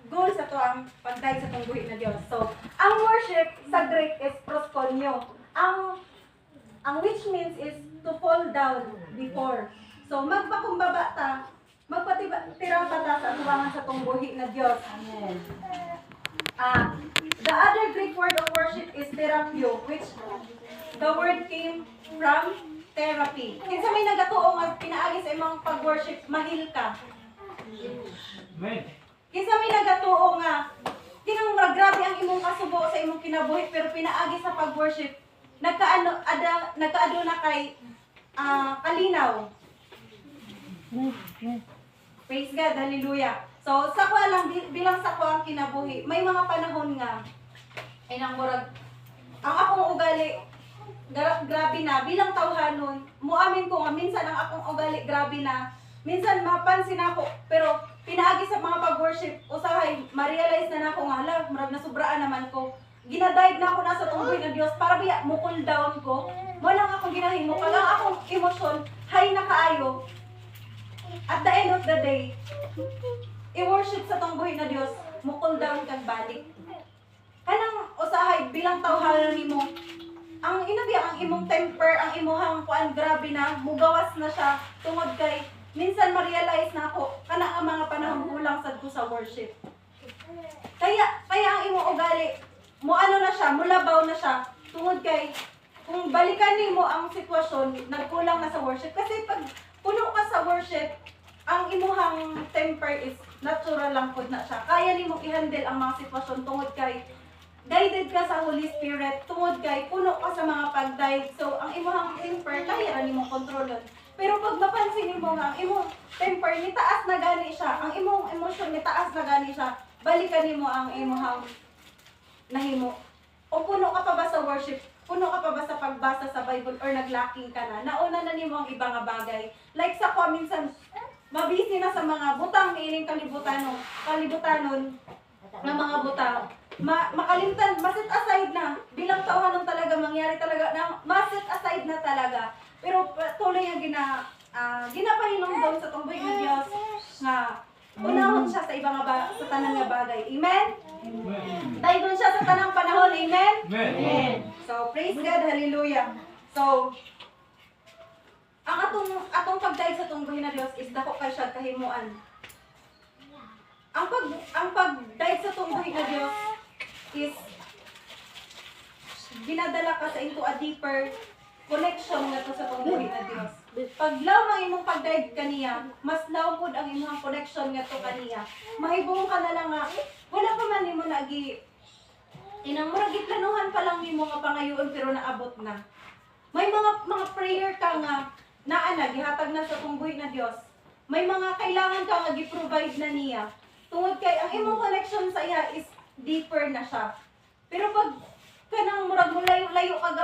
goal sa to ang pagdayeg sa tong buhi na Dios. So, ang worship sa Greek is proskunyo. Ang which means is to fall down before. So, magpakumbaba ta, magpatira pa ta sa atubangan sa tong buhi na Dios. Amen. The other Greek word of worship is therapio, which the word came from therapy. Kinsa may nagatuo nga pinaagi sa imong pag-worship, mahil ka. Amen. Kinsa may nagatuo nga kinang grabe ang imong kasubo sa imong kinabuhi pero pinaagi sa pag-worship, nagkaado na kay kalinaw. Praise God, hallelujah. So, sa ko lang, bilang sa ko ang kinabuhi, may mga panahon nga, inang murag, ang akong ugali, grabe na, bilang tawhanon, muamin ko nga, minsan ang akong ugali, grabe na, minsan mapansin ako, pero pinaagi sa mga pag-worship, usahay, ma-realize na ako nga, hala, marag na sobraan naman ko, ginadive na ako nasa tunggoy ng Diyos, para biya, mukul down ko, walang akong ginahimo, kalang akong emosyon, high na kaayo, at the end of the day, i-worship sa tunggoy na Diyos, mukul down kang balik. Kanang usahay, bilang tawhanon nimo, ang inabiya, ang imong temper, ang imuhang kuan grabe na, mugawas na siya, tungod kay, minsan ma-realize na ako, kana ang mga panahon kulang sad ko sa worship. Kaya ang imong ugali, mo ano na siya, mulabaw na siya, tungod kay, kung balikan nimo ang sitwasyon, nagkulang na sa worship. Kasi pag puno ka sa worship, ang imuhang temper is natural lang pod na siya. Kaya nimo i-handle ang mga sitwasyon tungod kay guided ka sa Holy Spirit, tungod kay puno ka sa mga pagdaig. So, ang imuhang temper, kaya ra nimo kontrolon. Pero pag mapansin nimo nga, ang imong temper, ni taas na gani siya. Ang imong emosyon, ni taas na gani siya. Balikan nimo ang imuhang nahimo. O puno ka pa ba sa worship? Puno ka pa ba sa pagbasa sa Bible or naglacking ka na? Nauna na nimo ang ibang bagay. Like sa ko, minsan, mabisi na sa mga butang, niining kalibutanon na mga butang. Makalimtan, maset aside na. Bilang tauhanon talaga, mangyari talaga na maset aside na talaga. Pero tuloy ang ginapahinom doon sa tungboy ng Diyos nga unahon siya sa ibang sa tanang nga bagay. Amen? Dahil doon siya sa tanang panahon. Amen? Amen. So, praise God. Hallelujah. So, ang atong pagdaig sa tungboy na Diyos is dako kay siya kahimuan. Ang pagdaig sa tungboy na Diyos is ginadala ka sa into a deeper connection nga to sa tungboy na Diyos. Pag law ang imong pagdaig kaniya, mas law pud ang imong connection nga to kaniya. Mahibong ka na lang nga, wala pa man nimo nagi inang murag giplanuhan pa lang nimo nga pangayoon pero naabot na. May mga prayer ka nga naa na gihatag na sa tungboy na Dios. May mga kailangan ka nga gi-provide na niya. Tungod kay ang imong connection sa iya is deeper na siya. Pero pag kanang murag layo-layo ka